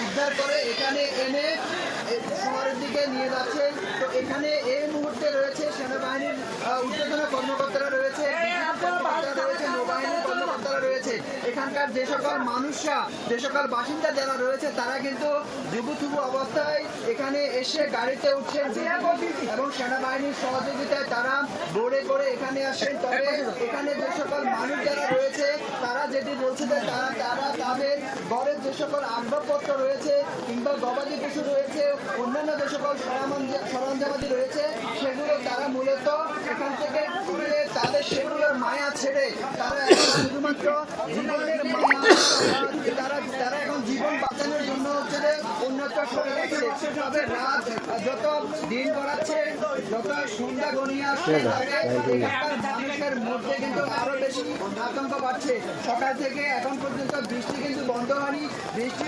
উদ্ধার করে এখানে এনে শহরের দিকে নিয়ে যাচ্ছেন। তো এখানে এই মুহূর্তে রয়েছে সেনাবাহিনীর ঊর্ধ্বতন কর্মকর্তারা রয়েছে, নৌবাহিনীর কর্মকর্তারা রয়েছে। এখানকার যে সকল মানুষরা, যে সকল বাসিন্দা যারা রয়েছে তারা কিন্তু জুবুথুবু অবস্থায় এখানে এসে গাড়িতে উঠছেন এবং সেনাবাহিনীর সহযোগিতায় তারা বোর্ডে করে এখানে আসেন। তবে এখানে যে সকল মানুষ যারা রয়েছে তারা যেটি বলছে যে তারা তাদের ঘরের যে সকল আসবাবপত্র রয়েছে কিংবা গবাদি পশু রয়েছে, অন্যান্য যে সকল সরঞ্জামাদি রয়েছে সেগুলো তারা মূলত এখান থেকে তুলে তাদের সেগুলোর মায়া ছেড়ে তারা এখন শুধুমাত্র জীবনের মায়া, তারা এখন জীবন বাঁচানোর জন্য হচ্ছে যে অন্যত্র সরে গেছে। তবে রাত যত দিন গড়াচ্ছে, যত সন্ধ্যা গড়িয়ে আসছে, এখানকার মানুষের মধ্যে কিন্তু আরো বেশি আতঙ্ক বাড়ছে। সকাল থেকে এখন পর্যন্ত বৃষ্টি কিন্তু বন্ধ হয়নি। বৃষ্টি